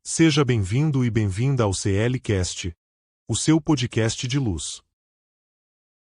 Seja bem-vindo e bem-vinda ao CLcast, o seu podcast de luz.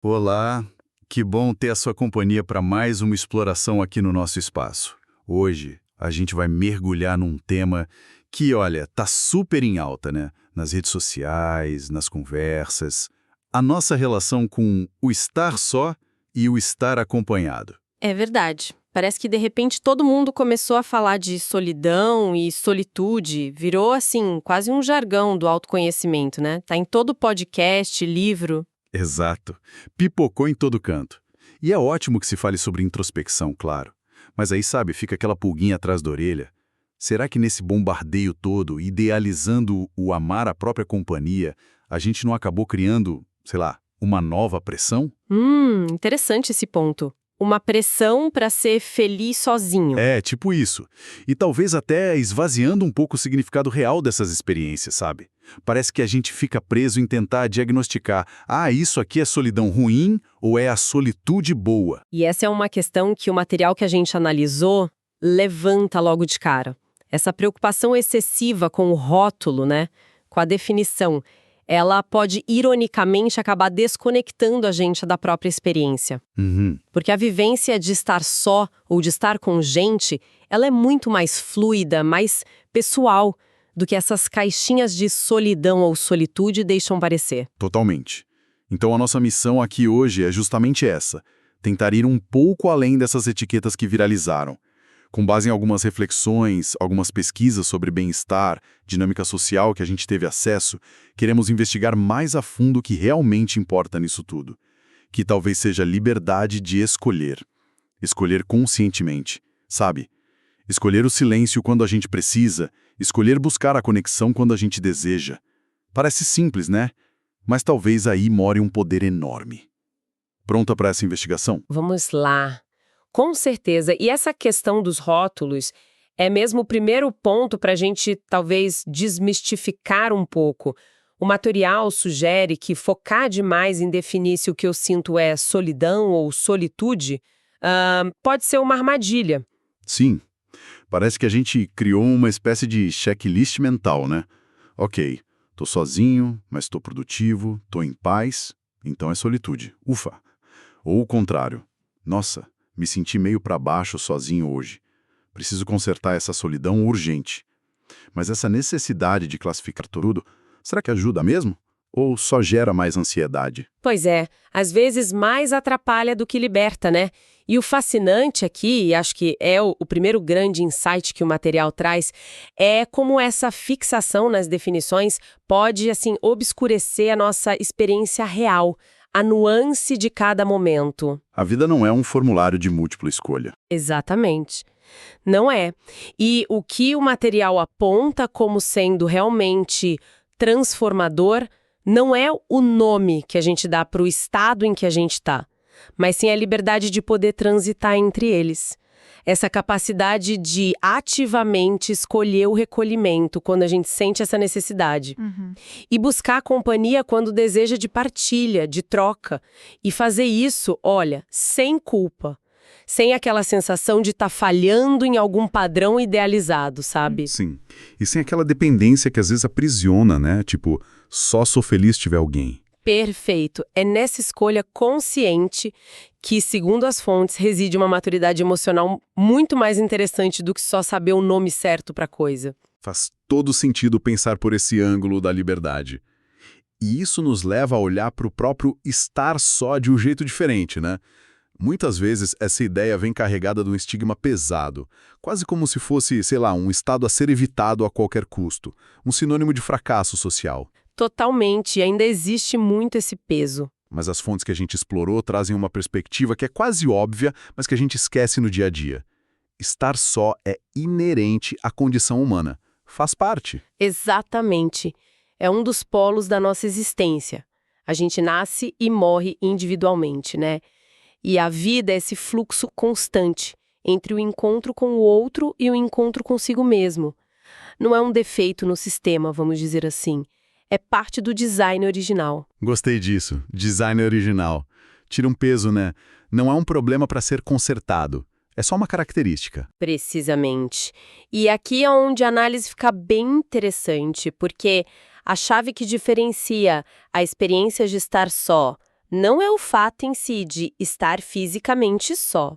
Olá, que bom ter a sua companhia para mais uma exploração aqui no nosso espaço. Hoje a gente vai mergulhar num tema que, olha, tá super em alta, né? Nas redes sociais, nas conversas. A nossa relação com o estar só e o estar acompanhado. É verdade. Parece que, de repente, todo mundo começou a falar de solidão e solitude. Virou, assim, quase um jargão do autoconhecimento, né? Tá em todo podcast, livro. Exato. Pipocou em todo canto. E é ótimo que se fale sobre introspecção, claro. Mas aí, sabe, fica aquela pulguinha atrás da orelha. Será que nesse bombardeio todo, idealizando o amar a própria companhia, a gente não acabou criando, sei lá, uma nova pressão? Interessante esse ponto. Uma pressão para ser feliz sozinho. É, tipo isso. E talvez até esvaziando um pouco o significado real dessas experiências, sabe? Parece que a gente fica preso em tentar diagnosticar, isso aqui é solidão ruim ou é a solitude boa? E essa é uma questão que o material que a gente analisou levanta logo de cara. Essa preocupação excessiva com o rótulo, né? Com a definição. Ela pode, ironicamente, acabar desconectando a gente da própria experiência. Porque a vivência de estar só ou de estar com gente, ela é muito mais fluida, mais pessoal do que essas caixinhas de solidão ou solitude deixam parecer. Totalmente. Então a nossa missão aqui hoje é justamente essa, tentar ir um pouco além dessas etiquetas que viralizaram. Com base em algumas reflexões, algumas pesquisas sobre bem-estar, dinâmica social que a gente teve acesso, queremos investigar mais a fundo o que realmente importa nisso tudo. Que talvez seja a liberdade de escolher. Escolher conscientemente, sabe? Escolher o silêncio quando a gente precisa, escolher buscar a conexão quando a gente deseja. Parece simples, né? Mas talvez aí more um poder enorme. Pronta para essa investigação? Vamos lá. Com certeza. E essa questão dos rótulos é mesmo o primeiro ponto para a gente, talvez, desmistificar um pouco. O material sugere que focar demais em definir se o que eu sinto é solidão ou solitude pode ser uma armadilha. Sim. Parece que a gente criou uma espécie de checklist mental, né? Ok, tô sozinho, mas tô produtivo, tô em paz, então é solitude. Ufa! Ou o contrário. Nossa, me senti meio para baixo sozinho hoje. Preciso consertar essa solidão urgente. Mas essa necessidade de classificar tudo, será que ajuda mesmo? Ou só gera mais ansiedade? Pois é, às vezes mais atrapalha do que liberta, né? E o fascinante aqui, e acho que é o primeiro grande insight que o material traz, é como essa fixação nas definições pode, assim, obscurecer a nossa experiência real, a nuance de cada momento. A vida não é um formulário de múltipla escolha. Exatamente. Não é. E o que o material aponta como sendo realmente transformador não é o nome que a gente dá para o estado em que a gente está, mas sim a liberdade de poder transitar entre eles. Essa capacidade de ativamente escolher o recolhimento quando a gente sente essa necessidade. E buscar a companhia quando deseja de partilha, de troca. E fazer isso, olha, sem culpa. Sem aquela sensação de estar falhando em algum padrão idealizado, sabe? Sim. E sem aquela dependência que às vezes aprisiona, né? Tipo, só sou feliz se tiver alguém. Perfeito. É nessa escolha consciente que, segundo as fontes, reside uma maturidade emocional muito mais interessante do que só saber o nome certo para a coisa. Faz todo sentido pensar por esse ângulo da liberdade. E isso nos leva a olhar para o próprio estar só de um jeito diferente, né? Muitas vezes essa ideia vem carregada de um estigma pesado, quase como se fosse, sei lá, um estado a ser evitado a qualquer custo, um sinônimo de fracasso social. Totalmente, ainda existe muito esse peso. Mas as fontes que a gente explorou trazem uma perspectiva que é quase óbvia, mas que a gente esquece no dia a dia. Estar só é inerente à condição humana. Faz parte. Exatamente. É um dos polos da nossa existência. A gente nasce e morre individualmente, né? E a vida é esse fluxo constante entre o encontro com o outro e o encontro consigo mesmo. Não é um defeito no sistema, vamos dizer assim. É parte do design original. Gostei disso. Design original. Tira um peso, né? Não é um problema para ser consertado. É só uma característica. Precisamente. E aqui é onde a análise fica bem interessante, porque a chave que diferencia a experiência de estar só não é o fato em si de estar fisicamente só,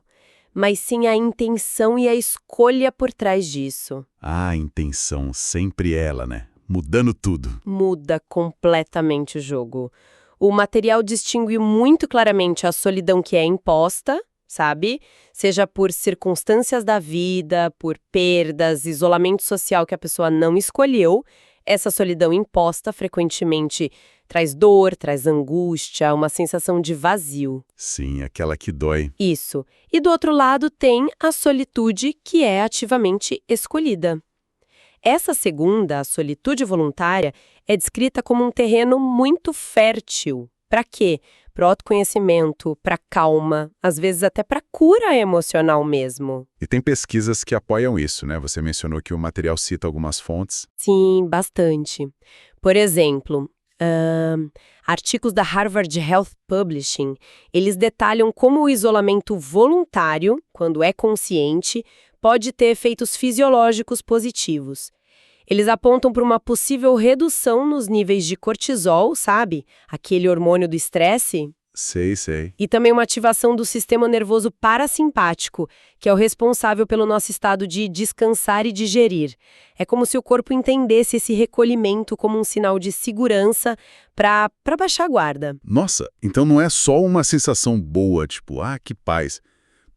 mas sim a intenção e a escolha por trás disso. A intenção, sempre ela, né? Mudando tudo. Muda completamente o jogo. O material distingue muito claramente a solidão que é imposta, sabe? Seja por circunstâncias da vida, por perdas, isolamento social que a pessoa não escolheu. Essa solidão imposta frequentemente traz dor, traz angústia, uma sensação de vazio. Sim, aquela que dói. Isso. E do outro lado tem a solitude que é ativamente escolhida. Essa segunda, a solitude voluntária, é descrita como um terreno muito fértil. Para quê? Para o autoconhecimento, para calma, às vezes até para cura emocional mesmo. E tem pesquisas que apoiam isso, né? Você mencionou que o material cita algumas fontes. Sim, bastante. Por exemplo, artigos da Harvard Health Publishing, eles detalham como o isolamento voluntário, quando é consciente, pode ter efeitos fisiológicos positivos. Eles apontam para uma possível redução nos níveis de cortisol, sabe? Aquele hormônio do estresse. Sei. E também uma ativação do sistema nervoso parasimpático, que é o responsável pelo nosso estado de descansar e digerir. É como se o corpo entendesse esse recolhimento como um sinal de segurança para baixar a guarda. Nossa, então não é só uma sensação boa, tipo, que paz.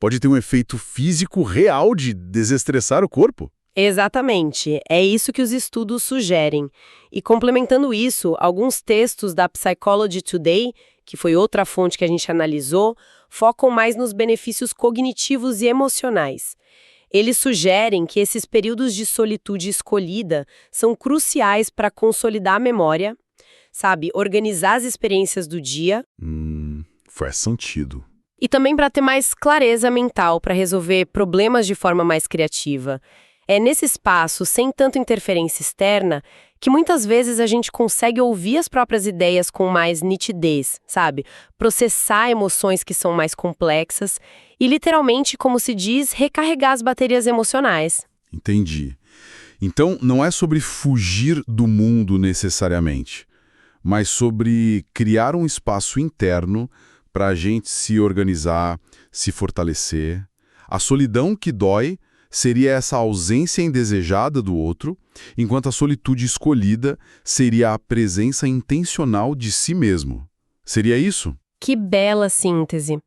Pode ter um efeito físico real de desestressar o corpo. Exatamente, é isso que os estudos sugerem. E complementando isso, alguns textos da Psychology Today, que foi outra fonte que a gente analisou, focam mais nos benefícios cognitivos e emocionais. Eles sugerem que esses períodos de solitude escolhida são cruciais para consolidar a memória, sabe, organizar as experiências do dia. Faz sentido. E também para ter mais clareza mental, para resolver problemas de forma mais criativa. É nesse espaço, sem tanta interferência externa, que muitas vezes a gente consegue ouvir as próprias ideias com mais nitidez, sabe? Processar emoções que são mais complexas e, literalmente, como se diz, recarregar as baterias emocionais. Entendi. Então, não é sobre fugir do mundo necessariamente, mas sobre criar um espaço interno para a gente se organizar, se fortalecer. A solidão que dói seria essa ausência indesejada do outro, enquanto a solitude escolhida seria a presença intencional de si mesmo. Seria isso? Que bela síntese!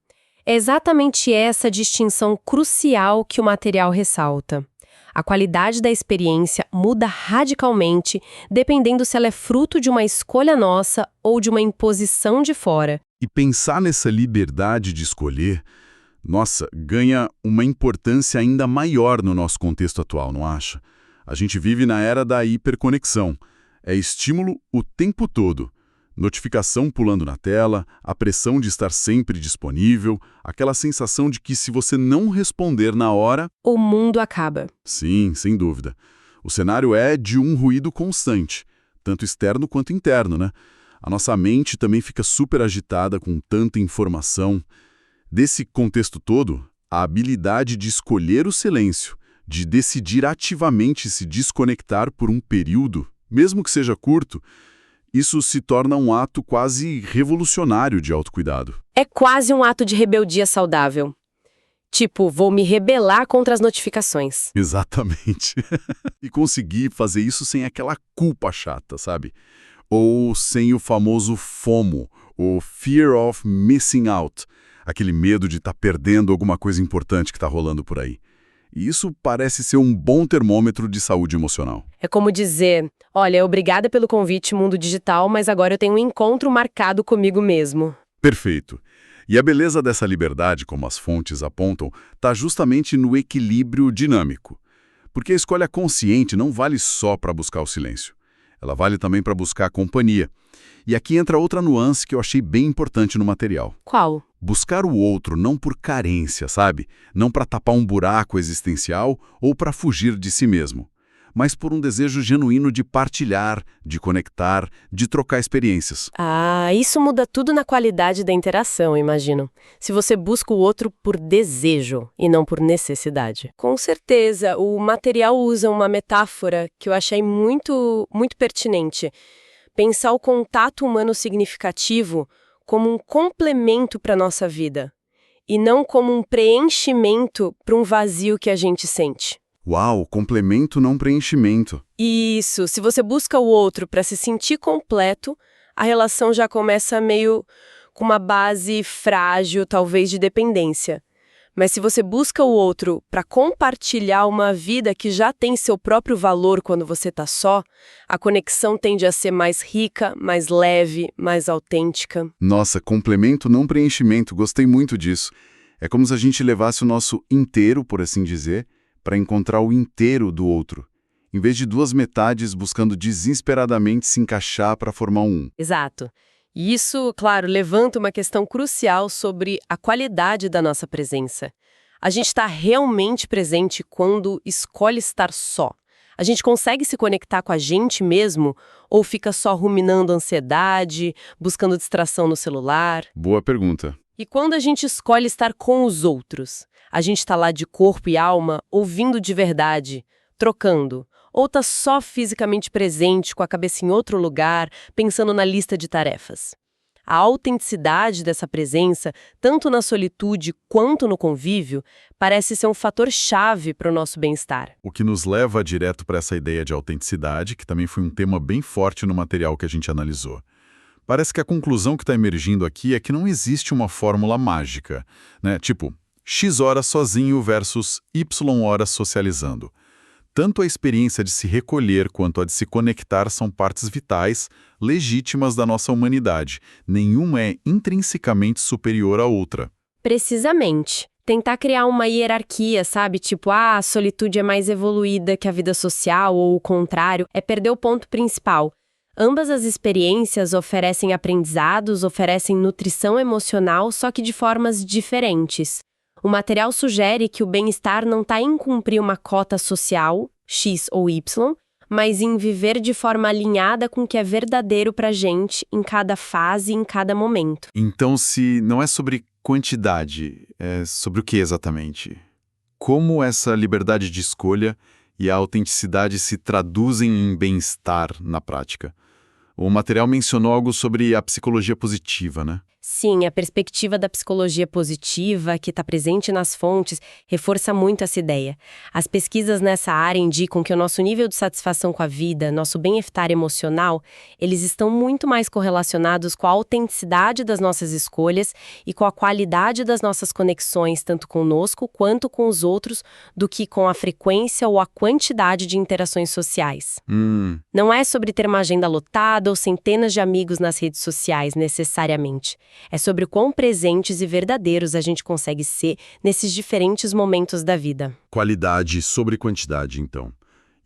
É exatamente essa distinção crucial que o material ressalta. A qualidade da experiência muda radicalmente, dependendo se ela é fruto de uma escolha nossa ou de uma imposição de fora. E pensar nessa liberdade de escolher, nossa, ganha uma importância ainda maior no nosso contexto atual, não acha? A gente vive na era da hiperconexão. É estímulo o tempo todo. Notificação pulando na tela, a pressão de estar sempre disponível, aquela sensação de que se você não responder na hora... o mundo acaba. Sim, sem dúvida. O cenário é de um ruído constante, tanto externo quanto interno, né? A nossa mente também fica super agitada com tanta informação. Desse contexto todo, a habilidade de escolher o silêncio, de decidir ativamente se desconectar por um período, mesmo que seja curto, isso se torna um ato quase revolucionário de autocuidado. É quase um ato de rebeldia saudável. Tipo, vou me rebelar contra as notificações. Exatamente. E conseguir fazer isso sem aquela culpa chata, sabe? Ou sem o famoso FOMO, o Fear of Missing Out, aquele medo de estar perdendo alguma coisa importante que está rolando por aí. E isso parece ser um bom termômetro de saúde emocional. É como dizer, olha, obrigada pelo convite, mundo digital, mas agora eu tenho um encontro marcado comigo mesmo. Perfeito. E a beleza dessa liberdade, como as fontes apontam, está justamente no equilíbrio dinâmico. Porque a escolha consciente não vale só para buscar o silêncio. Ela vale também para buscar a companhia. E aqui entra outra nuance que eu achei bem importante no material. Qual? Buscar o outro não por carência, sabe? Não para tapar um buraco existencial ou para fugir de si mesmo, mas por um desejo genuíno de partilhar, de conectar, de trocar experiências. Ah, isso muda tudo na qualidade da interação, imagino. Se você busca o outro por desejo e não por necessidade. Com certeza, o material usa uma metáfora que eu achei muito pertinente. Pensar o contato humano significativo como um complemento para a nossa vida, e não como um preenchimento para um vazio que a gente sente. Uau, complemento não preenchimento. Isso, se você busca o outro para se sentir completo, a relação já começa meio com uma base frágil, talvez de dependência. Mas se você busca o outro para compartilhar uma vida que já tem seu próprio valor quando você está só, a conexão tende a ser mais rica, mais leve, mais autêntica. Nossa, complemento não preenchimento, gostei muito disso. É como se a gente levasse o nosso inteiro, por assim dizer, para encontrar o inteiro do outro, em vez de duas metades buscando desesperadamente se encaixar para formar um. Exato. E isso, claro, levanta uma questão crucial sobre a qualidade da nossa presença. A gente está realmente presente quando escolhe estar só. A gente consegue se conectar com a gente mesmo ou fica só ruminando ansiedade, buscando distração no celular? Boa pergunta. E quando a gente escolhe estar com os outros? A gente está lá de corpo e alma, ouvindo de verdade, trocando? Ou está só fisicamente presente, com a cabeça em outro lugar, pensando na lista de tarefas? A autenticidade dessa presença, tanto na solitude quanto no convívio, parece ser um fator-chave para o nosso bem-estar. O que nos leva direto para essa ideia de autenticidade, que também foi um tema bem forte no material que a gente analisou. Parece que a conclusão que está emergindo aqui é que não existe uma fórmula mágica, né? Tipo, X horas sozinho versus Y horas socializando. Tanto a experiência de se recolher quanto a de se conectar são partes vitais, legítimas da nossa humanidade. Nenhuma é intrinsecamente superior à outra. Precisamente. Tentar criar uma hierarquia, sabe? Tipo, a solitude é mais evoluída que a vida social, ou o contrário, é perder o ponto principal. Ambas as experiências oferecem aprendizados, oferecem nutrição emocional, só que de formas diferentes. O material sugere que o bem-estar não está em cumprir uma cota social, X ou Y, mas em viver de forma alinhada com o que é verdadeiro para a gente em cada fase e em cada momento. Então, se não é sobre quantidade, é sobre o que exatamente? Como essa liberdade de escolha e a autenticidade se traduzem em bem-estar na prática? O material mencionou algo sobre a psicologia positiva, né? Sim, a perspectiva da psicologia positiva, que está presente nas fontes, reforça muito essa ideia. As pesquisas nessa área indicam que o nosso nível de satisfação com a vida, nosso bem-estar emocional, eles estão muito mais correlacionados com a autenticidade das nossas escolhas e com a qualidade das nossas conexões, tanto conosco quanto com os outros, do que com a frequência ou a quantidade de interações sociais. Não é sobre ter uma agenda lotada ou centenas de amigos nas redes sociais, necessariamente. É sobre o quão presentes e verdadeiros a gente consegue ser nesses diferentes momentos da vida. Qualidade sobre quantidade, então.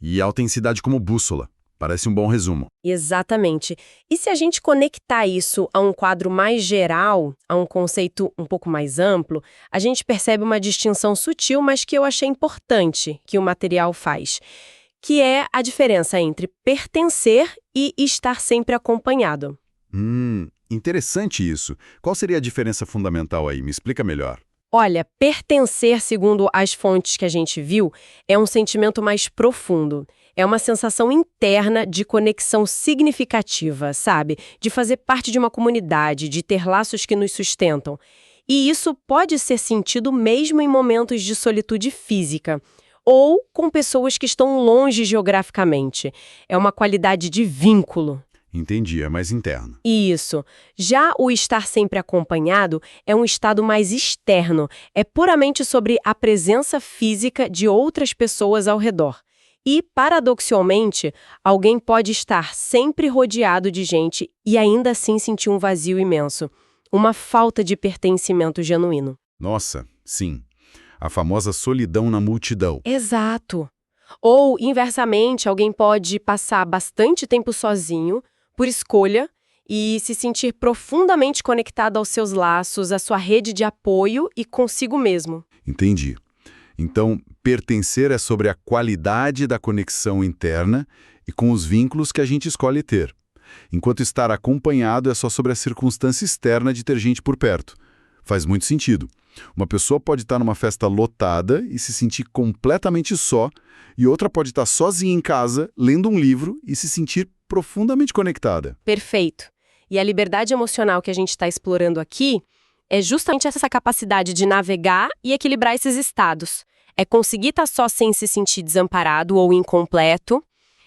E autenticidade como bússola. Parece um bom resumo. Exatamente. E se a gente conectar isso a um quadro mais geral, a um conceito um pouco mais amplo, a gente percebe uma distinção sutil, mas que eu achei importante que o material faz, que é a diferença entre pertencer e estar sempre acompanhado. Interessante isso. Qual seria a diferença fundamental aí? Me explica melhor. Olha, pertencer, segundo as fontes que a gente viu, é um sentimento mais profundo. É uma sensação interna de conexão significativa, sabe? De fazer parte de uma comunidade, de ter laços que nos sustentam. E isso pode ser sentido mesmo em momentos de solitude física, ou com pessoas que estão longe geograficamente. É uma qualidade de vínculo. Entendi, é mais interno. Isso. Já o estar sempre acompanhado é um estado mais externo. É puramente sobre a presença física de outras pessoas ao redor. E, paradoxalmente, alguém pode estar sempre rodeado de gente e ainda assim sentir um vazio imenso. Uma falta de pertencimento genuíno. Nossa, sim. A famosa solidão na multidão. Exato. Ou, inversamente, alguém pode passar bastante tempo sozinho, por escolha, e se sentir profundamente conectado aos seus laços, à sua rede de apoio e consigo mesmo. Entendi. Então, pertencer é sobre a qualidade da conexão interna e com os vínculos que a gente escolhe ter. Enquanto estar acompanhado é só sobre a circunstância externa de ter gente por perto. Faz muito sentido. Uma pessoa pode estar numa festa lotada e se sentir completamente só, e outra pode estar sozinha em casa, lendo um livro e se sentir profundamente conectada. Perfeito. E a liberdade emocional que a gente está explorando aqui é justamente essa capacidade de navegar e equilibrar esses estados. É conseguir estar só sem se sentir desamparado ou incompleto,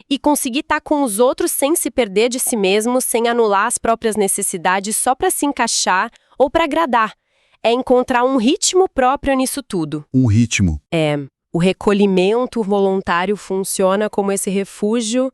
e conseguir estar com os outros sem se perder de si mesmo, sem anular as próprias necessidades só para se encaixar ou para agradar. É encontrar um ritmo próprio nisso tudo. Um ritmo. O recolhimento voluntário funciona como esse refúgio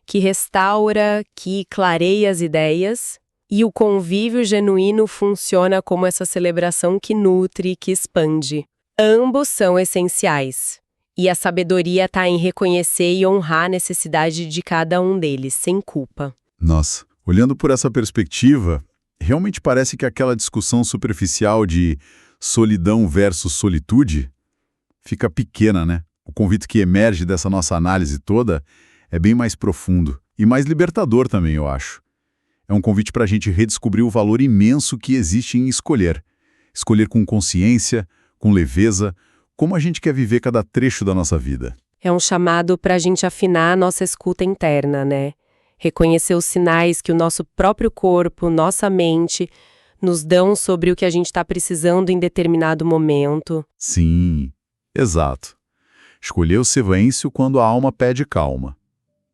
que restaura, que clareia as ideias, e o convívio genuíno funciona como essa celebração que nutre, que expande. Ambos são essenciais. E a sabedoria está em reconhecer e honrar a necessidade de cada um deles, sem culpa. Nossa, olhando por essa perspectiva, realmente parece que aquela discussão superficial de solidão versus solitude fica pequena, né? O convite que emerge dessa nossa análise toda é bem mais profundo e mais libertador também, eu acho. É um convite para a gente redescobrir o valor imenso que existe em escolher. Escolher com consciência, com leveza, como a gente quer viver cada trecho da nossa vida. É um chamado para a gente afinar a nossa escuta interna, né? Reconhecer os sinais que o nosso próprio corpo, nossa mente, nos dão sobre o que a gente está precisando em determinado momento. Sim, exato. Escolher o silêncio quando a alma pede calma.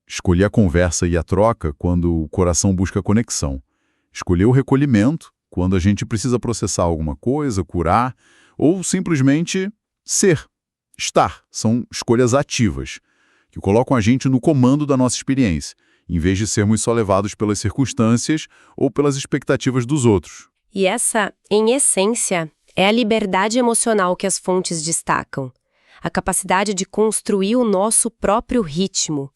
Escolher a conversa e a troca quando o coração busca conexão. Escolher o recolhimento quando a gente precisa processar alguma coisa, curar, ou simplesmente ser, estar. São escolhas ativas, que colocam a gente no comando da nossa experiência, em vez de sermos só levados pelas circunstâncias ou pelas expectativas dos outros. E essa, em essência, é a liberdade emocional que as fontes destacam. A capacidade de construir o nosso próprio ritmo.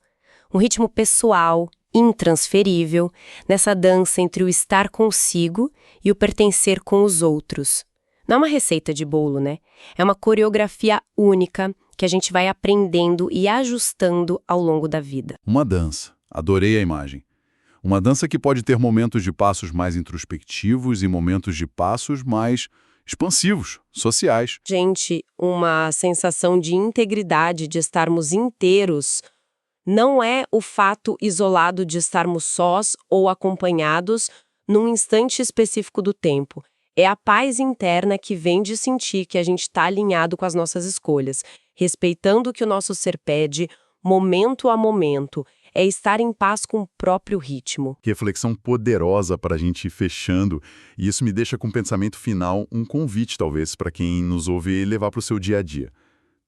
Um ritmo pessoal, intransferível, nessa dança entre o estar consigo e o pertencer com os outros. Não é uma receita de bolo, né? É uma coreografia única que a gente vai aprendendo e ajustando ao longo da vida. Uma dança. Adorei a imagem. Uma dança que pode ter momentos de passos mais introspectivos e momentos de passos mais expansivos, sociais. Gente, uma sensação de integridade, de estarmos inteiros, não é o fato isolado de estarmos sós ou acompanhados num instante específico do tempo. É a paz interna que vem de sentir que a gente está alinhado com as nossas escolhas, respeitando o que o nosso ser pede, momento a momento. É estar em paz com o próprio ritmo. Que reflexão poderosa para a gente ir fechando. E isso me deixa com um pensamento final, um convite talvez para quem nos ouve levar para o seu dia a dia.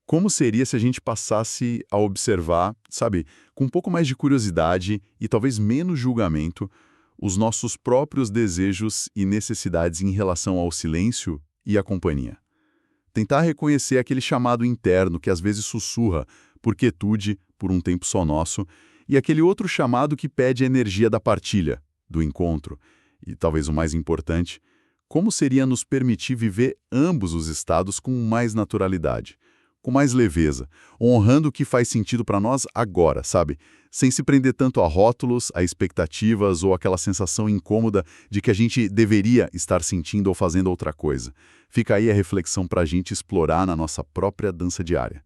Como seria se a gente passasse a observar, sabe, com um pouco mais de curiosidade e talvez menos julgamento, os nossos próprios desejos e necessidades em relação ao silêncio e à companhia? Tentar reconhecer aquele chamado interno que às vezes sussurra por quietude, por um tempo só nosso, e aquele outro chamado que pede a energia da partilha, do encontro. E talvez o mais importante, como seria nos permitir viver ambos os estados com mais naturalidade, com mais leveza, honrando o que faz sentido para nós agora, sabe? Sem se prender tanto a rótulos, a expectativas ou aquela sensação incômoda de que a gente deveria estar sentindo ou fazendo outra coisa. Fica aí a reflexão para a gente explorar na nossa própria dança diária.